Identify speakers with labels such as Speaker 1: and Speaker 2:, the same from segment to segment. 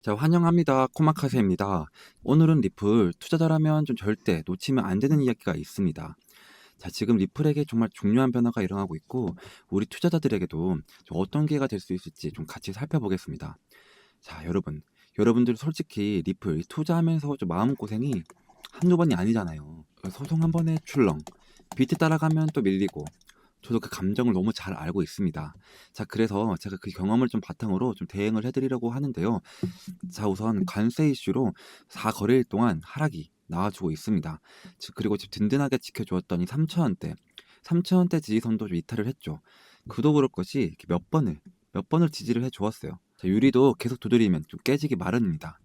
Speaker 1: 자, 환영합니다. 코마카세입니다. 오늘은 리플 투자자라면 좀 절대 놓치면 안 되는 이야기가 있습니다. 자, 지금 리플에게 정말 중요한 변화가 일어나고 있고, 우리 투자자들에게도 좀 어떤 기회가 될 수 있을지 좀 같이 살펴보겠습니다. 자, 여러분들 솔직히 리플 투자하면서 좀 마음고생이 한두 번이 아니잖아요. 소송 한 번에 출렁, 비트 따라가면 또 밀리고, 저도 그 감정을 너무 잘 알고 있습니다. 자, 그래서 제가 그 경험을 좀 바탕으로 좀 대응을 해드리려고 하는데요. 자, 우선 관세 이슈로 4거래일 동안 하락이 나와주고 있습니다. 그리고 지금 든든하게 지켜주었던 이 3,000원대 지지선도 좀 이탈을 했죠. 그도 그럴 것이 이렇게 몇 번을 지지를 해주었어요. 자, 유리도 계속 두드리면 좀 깨지기 마련입니다.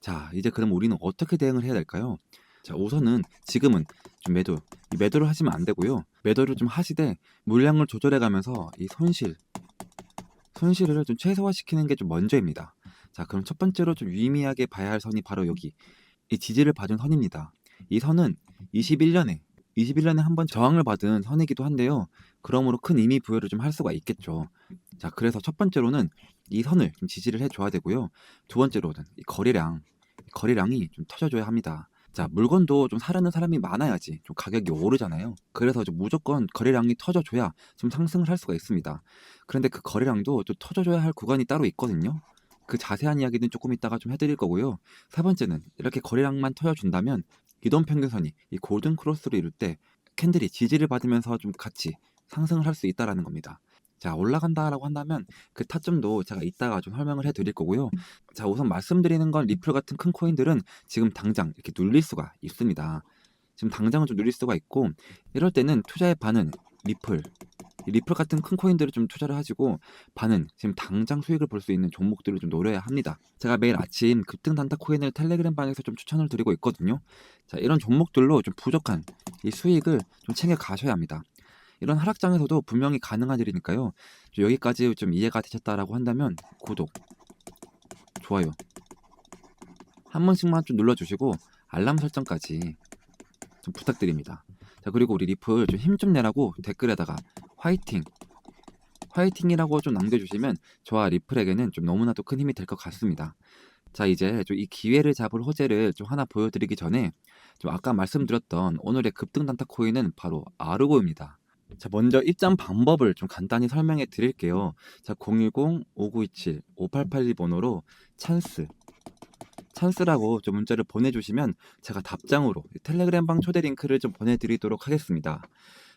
Speaker 1: 자, 이제 그럼 우리는 어떻게 대응을 해야 될까요? 자, 우선은 지금은 좀 매도를 하시면 안 되고요. 매도를 좀 하시되 물량을 조절해 가면서 이 손실을 좀 최소화시키는 게 좀 먼저입니다. 자, 그럼 첫 번째로 좀 유의미하게 봐야 할 선이 바로 여기 이 지지를 받은 선입니다. 이 선은 21년에 한 번 저항을 받은 선이기도 한데요. 그러므로 큰 의미 부여를 좀 할 수가 있겠죠. 자, 그래서 첫 번째로는 이 선을 좀 지지를 해줘야 되고요. 두 번째로는 이 거래량이 좀 터져줘야 합니다. 자, 물건도 좀 사려는 사람이 많아야지 좀 가격이 오르잖아요. 그래서 좀 무조건 거래량이 터져줘야 좀 상승을 할 수가 있습니다. 그런데 그 거래량도 좀 터져줘야 할 구간이 따로 있거든요. 그 자세한 이야기는 조금 이따가 좀 해드릴 거고요. 세 번째는 이렇게 거래량만 터져준다면 이동평균선이 이 골든 크로스를 이룰 때 캔들이 지지를 받으면서 좀 같이 상승을 할 수 있다라는 겁니다. 자, 올라간다라고 한다면 그 타점도 제가 이따가 좀 설명을 해드릴 거고요. 자, 우선 말씀드리는 건 리플 같은 큰 코인들은 지금 당장 이렇게 눌릴 수가 있습니다. 지금 당장은 좀 눌릴 수가 있고, 이럴 때는 투자의 반은 리플, 이 리플 같은 큰 코인들을 좀 투자를 하시고, 반은 지금 당장 수익을 볼 수 있는 종목들을 좀 노려야 합니다. 제가 매일 아침 급등 단타 코인을 텔레그램 방에서 좀 추천을 드리고 있거든요. 자, 이런 종목들로 좀 부족한 이 수익을 좀 챙겨 가셔야 합니다. 이런 하락장에서도 분명히 가능한 일이니까요. 여기까지 좀 이해가 되셨다라고 한다면 구독, 좋아요 한 번씩만 좀 눌러주시고 알람 설정까지 좀 부탁드립니다. 자, 그리고 우리 리플 좀 힘 좀 내라고 댓글에다가 화이팅, 화이팅이라고 좀 남겨주시면 저와 리플에게는 좀 너무나도 큰 힘이 될 것 같습니다. 자, 이제 좀 이 기회를 잡을 호재를 좀 하나 보여드리기 전에 좀 아까 말씀드렸던 오늘의 급등 단타 코인은 바로 아르고입니다. 자, 먼저 입장 방법을 좀 간단히 설명해 드릴게요. 자, 010-5927-5882 번호로 찬스라고 좀 문자를 보내주시면 제가 답장으로 텔레그램 방 초대 링크를 좀 보내드리도록 하겠습니다.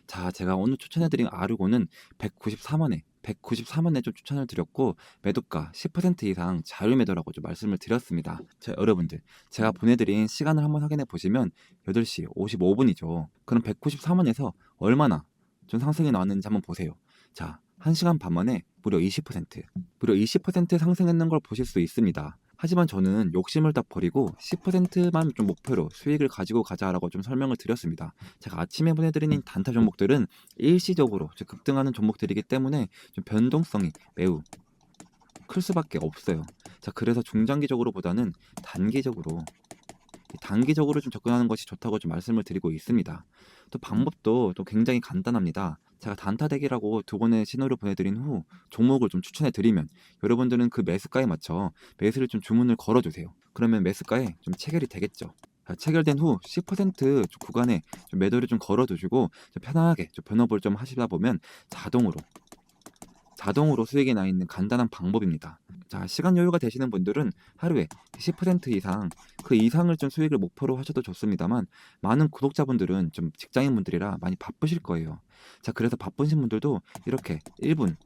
Speaker 1: 자, 제가 오늘 추천해드린 아르고는 193원에 좀 추천을 드렸고, 매도가 10% 이상 자유 매도라고 좀 말씀을 드렸습니다. 자, 여러분들 제가 보내드린 시간을 한번 확인해 보시면 8시 55분이죠. 그럼 193원에서 얼마나 좀 상승이 나왔는지 한번 보세요. 자, 1시간 반 만에 무려 20% 상승했는 걸 보실 수 있습니다. 하지만 저는 욕심을 딱 버리고 10%만 좀 목표로 수익을 가지고 가자라고 좀 설명을 드렸습니다. 제가 아침에 보내드리는 단타 종목들은 일시적으로 급등하는 종목들이기 때문에 좀 변동성이 매우 클 수밖에 없어요. 자, 그래서 중장기적으로보다는 단기적으로 좀 접근하는 것이 좋다고 좀 말씀을 드리고 있습니다. 또 방법도 또 굉장히 간단합니다. 제가 단타 대기라고 두 번의 신호를 보내드린 후 종목을 좀 추천해 드리면 여러분들은 그 매수가에 맞춰 매수를 좀 주문을 걸어주세요. 그러면 매수가에 좀 체결이 되겠죠. 자, 체결된 후 10% 구간에 좀 매도를 좀 걸어두시고 좀 편안하게 좀 변업을 좀 하시다 보면 자동으로 수익이 나 있는 간단한 방법입니다. 자, 시간 여유가 되시는 분들은 하루에 10% 이상, 그 이상을 좀 수익을 목표로 하셔도 좋습니다만, 많은 구독자분들은 좀 직장인분들이라 많이 바쁘실 거예요. 자, 그래서 바쁘신 분들도 이렇게 1분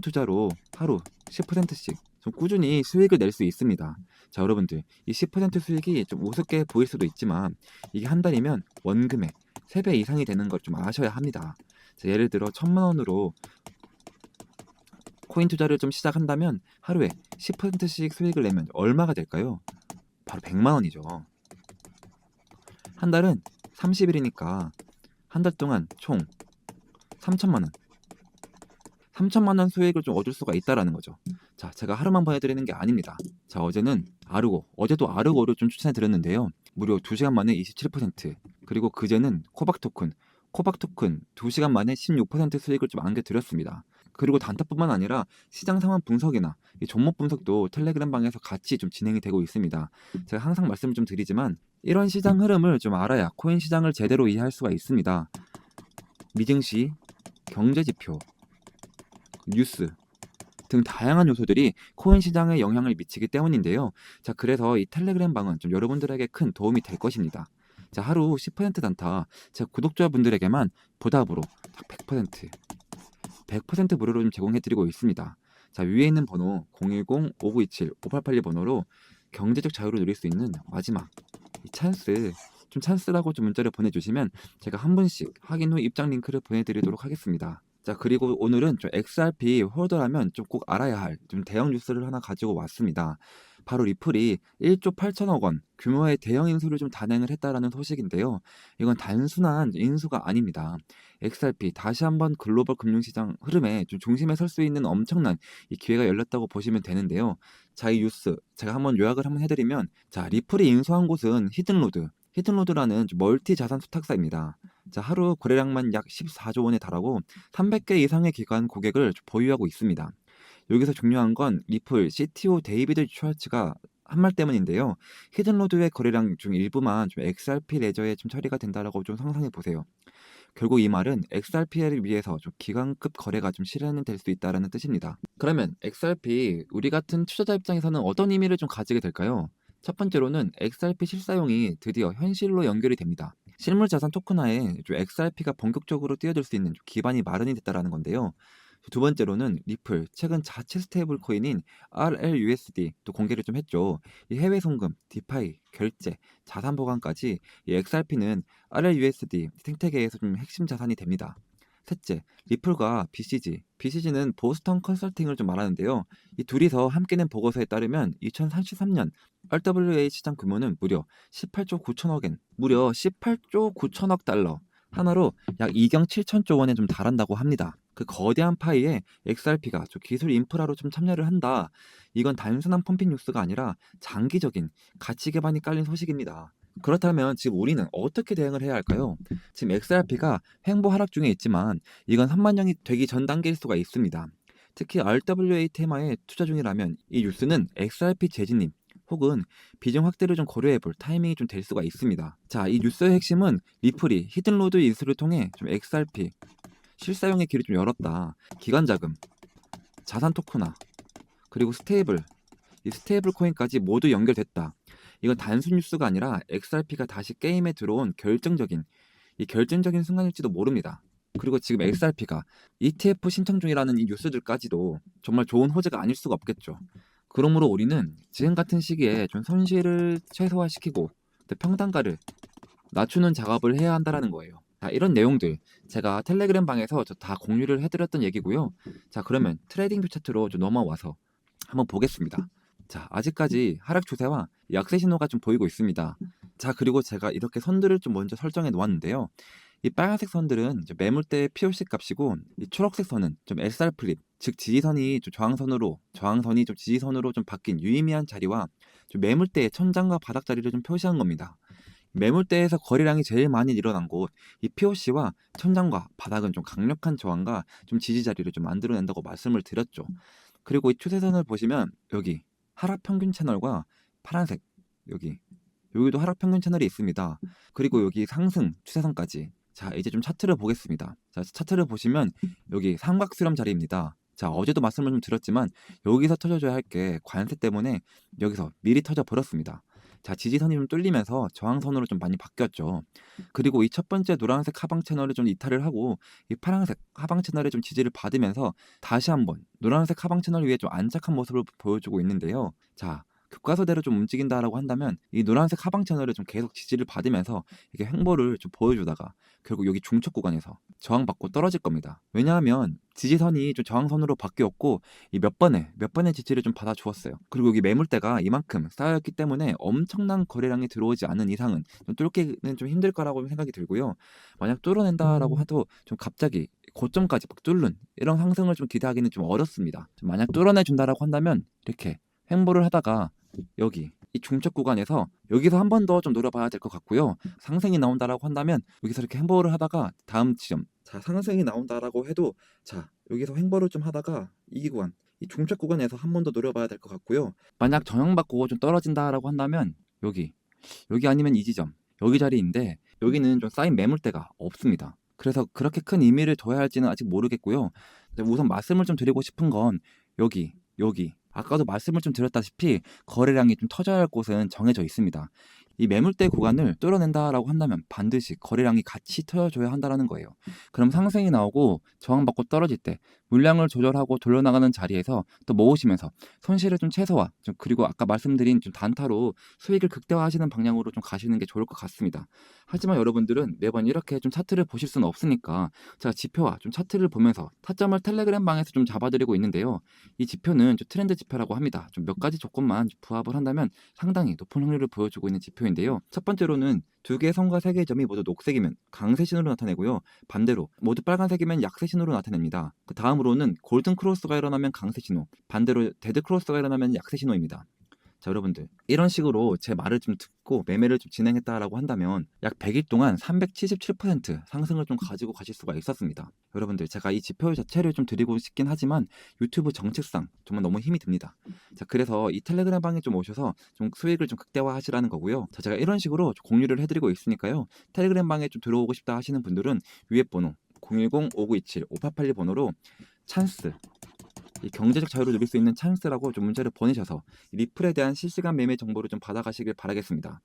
Speaker 1: 투자로 하루 10%씩 좀 꾸준히 수익을 낼 수 있습니다. 자, 여러분들, 이 10% 수익이 좀 우습게 보일 수도 있지만, 이게 한 달이면 원금의 3배 이상이 되는 걸 좀 아셔야 합니다. 자, 예를 들어 1,000만 원으로 코인 투자를 좀 시작한다면 하루에 10%씩 수익을 내면 얼마가 될까요? 바로 100만 원이죠. 한 달은 30일이니까 한 달 동안 총 3천만 원. 3천만 원 수익을 좀 얻을 수가 있다라는 거죠. 자, 제가 하루만 보내드리는 게 아닙니다. 자, 어제도 아르고를 좀 추천해 드렸는데요. 무려 2시간 만에 27%, 그리고 그제는 코박 토큰 2시간 만에 16% 수익을 좀 안겨드렸습니다. 그리고 단타뿐만 아니라 시장 상황 분석이나 이 종목 분석도 텔레그램 방에서 같이 좀 진행이 되고 있습니다. 제가 항상 말씀을 좀 드리지만 이런 시장 흐름을 좀 알아야 코인 시장을 제대로 이해할 수가 있습니다. 미증시, 경제지표, 뉴스 등 다양한 요소들이 코인 시장에 영향을 미치기 때문인데요. 자, 그래서 이 텔레그램 방은 좀 여러분들에게 큰 도움이 될 것입니다. 자, 하루 10% 단타, 제 구독자분들에게만 보답으로 100% 무료로 좀 제공해드리고 있습니다. 자, 위에 있는 번호 010-5927-5882 번호로 경제적 자유를 누릴 수 있는 마지막 이 찬스, 좀 찬스라고 좀 문자를 보내주시면 제가 한 분씩 확인 후 입장 링크를 보내드리도록 하겠습니다. 자, 그리고 오늘은 좀 XRP 홀더라면 좀 꼭 알아야 할 좀 대형 뉴스를 하나 가지고 왔습니다. 바로 리플이 1조 8천억 원 규모의 대형 인수를 좀 단행을 했다라는 소식인데요. 이건 단순한 인수가 아닙니다. XRP 다시 한번 글로벌 금융시장 흐름에 좀 중심에 설 수 있는 엄청난 이 기회가 열렸다고 보시면 되는데요. 자, 이 뉴스 제가 한번 요약을 한번 해드리면, 자, 리플이 인수한 곳은 히든로드라는 멀티 자산 수탁사입니다. 자, 하루 거래량만 약 14조 원에 달하고 300개 이상의 기관 고객을 보유하고 있습니다. 여기서 중요한 건 리플 CTO 데이비드 슈왈츠가 한 말 때문인데요. 히든로드의 거래량 중 일부만 좀 XRP 레저에 좀 처리가 된다라고 좀 상상해 보세요. 결국 이 말은 XRP를 위해서 좀 기관급 거래가 좀 실현될 수 있다라는 뜻입니다. 그러면 XRP 우리 같은 투자자 입장에서는 어떤 의미를 좀 가지게 될까요? 첫 번째로는 XRP 실사용이 드디어 현실로 연결이 됩니다. 실물 자산 토큰화에 좀 XRP가 본격적으로 뛰어들 수 있는 좀 기반이 마련이 됐다라는 건데요. 두 번째로는 리플 최근 자체 스테이블 코인인 RLUSD 또 공개를 좀 했죠. 이 해외 송금, 디파이, 결제, 자산 보관까지 이 XRP는 RLUSD 생태계에서 좀 핵심 자산이 됩니다. 셋째, 리플과 BCG는 보스턴 컨설팅을 좀 말하는데요. 이 둘이서 함께 낸 보고서에 따르면 2033년 RWA 시장 규모는 무려 18조 9천억 엔, 무려 18조 9천억 달러. 하나로 약 2경 7천조 원에 좀 달한다고 합니다. 그 거대한 파이에 XRP가 좀 기술 인프라로 좀 참여를 한다. 이건 단순한 펌핑 뉴스가 아니라 장기적인 가치 기반이 깔린 소식입니다. 그렇다면 지금 우리는 어떻게 대응을 해야 할까요? 지금 XRP가 횡보 하락 중에 있지만 이건 3만 명이 되기 전 단계일 수가 있습니다. 특히 RWA 테마에 투자 중이라면 이 뉴스는 XRP 재진입 혹은 비중 확대를 좀 고려해볼 타이밍이 좀 될 수가 있습니다. 자, 이 뉴스의 핵심은 리플이 히든로드 인수를 통해 좀 XRP 실사용의 길을 좀 열었다. 기관 자금, 자산 토큰화, 그리고 이 스테이블 코인까지 모두 연결됐다. 이건 단순 뉴스가 아니라 XRP가 다시 게임에 들어온 결정적인 순간일지도 모릅니다. 그리고 지금 XRP가 ETF 신청 중이라는 이 뉴스들까지도 정말 좋은 호재가 아닐 수가 없겠죠. 그러므로 우리는 지금 같은 시기에 좀 손실을 최소화시키고 평단가를 낮추는 작업을 해야 한다는 거예요. 자, 이런 내용들 제가 텔레그램 방에서 저 다 공유를 해드렸던 얘기고요. 자, 그러면 트레이딩 뷰 차트로 좀 넘어와서 한번 보겠습니다. 자, 아직까지 하락 추세와 약세 신호가 좀 보이고 있습니다. 자, 그리고 제가 이렇게 선들을 좀 먼저 설정해 놓았는데요. 이 빨간색 선들은 이제 매물대의 POC 값이고, 이 초록색 선은 좀 SR 플립, 즉 지지선이 좀 저항선이 좀 지지선으로 좀 바뀐 유의미한 자리와 좀 매물대의 천장과 바닥 자리를 좀 표시한 겁니다. 매물대에서 거래량이 제일 많이 일어난 곳, 이 POC와 천장과 바닥은 좀 강력한 저항과 좀 지지 자리를 좀 만들어낸다고 말씀을 드렸죠. 그리고 이 추세선을 보시면 여기 하락 평균 채널과 파란색 여기도 하락 평균 채널이 있습니다. 그리고 여기 상승 추세선까지. 자, 이제 좀 차트를 보겠습니다. 자, 차트를 보시면 여기 삼각수렴 자리입니다. 자, 어제도 말씀을 좀 드렸지만 여기서 터져줘야 할 게 관세 때문에 여기서 미리 터져 버렸습니다. 자, 지지선이 좀 뚫리면서 저항선으로 좀 많이 바뀌었죠. 그리고 이 첫 번째 노란색 하방 채널을 좀 이탈을 하고 이 파란색 하방 채널에 좀 지지를 받으면서 다시 한번 노란색 하방 채널 위에 좀 안착한 모습을 보여주고 있는데요. 자, 교과서대로 좀 움직인다라고 한다면 이 노란색 하방 채널을 좀 계속 지지를 받으면서 이게 횡보를 좀 보여주다가 결국 여기 중첩 구간에서 저항받고 떨어질 겁니다. 왜냐하면 지지선이 좀 저항선으로 바뀌었고 이 몇 번의 지지를 좀 받아주었어요. 그리고 여기 매물대가 이만큼 쌓였기 때문에 엄청난 거래량이 들어오지 않는 이상은 좀 뚫기는 좀 힘들 거라고 생각이 들고요. 만약 뚫어낸다라고 해도 좀 갑자기 고점까지 막 뚫는 이런 상승을 좀 기대하기는 좀 어렵습니다. 만약 뚫어내준다라고 한다면 이렇게 횡보를 하다가 여기 이 중첩 구간에서 여기서 한 번 더 좀 노려봐야 될 것 같고요. 상승이 나온다라고 한다면 여기서 이렇게 횡보를 하다가 다음 지점 자, 상승이 나온다라고 해도 자, 여기서 횡보를 좀 하다가 이 구간, 이 종착 구간에서 한 번 더 노려봐야 될 것 같고요. 만약 저항받고 좀 떨어진다라고 한다면 여기 아니면 이 지점, 여기 자리인데 여기는 좀 쌓인 매물대가 없습니다. 그래서 그렇게 큰 의미를 둬야 할지는 아직 모르겠고요. 근데 우선 말씀을 좀 드리고 싶은 건 여기 아까도 말씀을 좀 드렸다시피 거래량이 좀 터져야 할 곳은 정해져 있습니다. 이 매물대 구간을 뚫어낸다라고 한다면 반드시 거래량이 같이 터져줘야 한다는 거예요. 그럼 상승이 나오고 저항받고 떨어질 때 물량을 조절하고 돌려나가는 자리에서 또 모으시면서 손실을 좀 최소화, 그리고 아까 말씀드린 좀 단타로 수익을 극대화하시는 방향으로 좀 가시는 게 좋을 것 같습니다. 하지만 여러분들은 매번 이렇게 좀 차트를 보실 수는 없으니까 제가 지표와 좀 차트를 보면서 타점을 텔레그램 방에서 좀 잡아드리고 있는데요. 이 지표는 좀 트렌드 지표라고 합니다. 좀 몇 가지 조건만 부합을 한다면 상당히 높은 확률을 보여주고 있는 지표인데요. 첫 번째로는 두 개의 선과 세 개의 점이 모두 녹색이면 강세 신호로 나타내고요. 반대로 모두 빨간색이면 약세 신호로 나타냅니다. 그 다음으로는 골든 크로스가 일어나면 강세 신호, 반대로 데드 크로스가 일어나면 약세 신호입니다. 자, 여러분들 이런 식으로 제 말을 좀 듣고 매매를 좀 진행했다라고 한다면 약 100일 동안 377% 상승을 좀 가지고 가실 수가 있었습니다. 여러분들 제가 이 지표 자체를 좀 드리고 싶긴 하지만 유튜브 정책상 정말 너무 힘이 듭니다. 자, 그래서 이 텔레그램 방에 좀 오셔서 좀 수익을 좀 극대화하시라는 거고요. 자, 제가 이런 식으로 공유를 해드리고 있으니까요. 텔레그램 방에 좀 들어오고 싶다 하시는 분들은 위에 번호 010-5927-5882 번호로 찬스, 이 경제적 자유를 누릴 수 있는 찬스라고 좀 문자를 보내셔서 리플에 대한 실시간 매매 정보를 좀 받아가시길 바라겠습니다.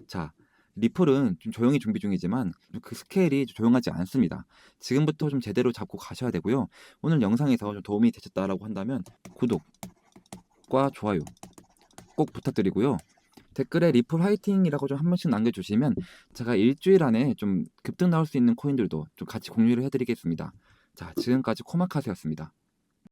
Speaker 1: 자, 리플은 좀 조용히 준비 중이지만 그 스케일이 조용하지 않습니다. 지금부터 좀 제대로 잡고 가셔야 되고요. 오늘 영상에서 좀 도움이 되셨다라고 한다면 구독과 좋아요 꼭 부탁드리고요. 댓글에 리플 화이팅이라고 좀 한 번씩 남겨주시면 제가 일주일 안에 좀 급등 나올 수 있는 코인들도 좀 같이 공유를 해드리겠습니다. 자, 지금까지 코마카세였습니다.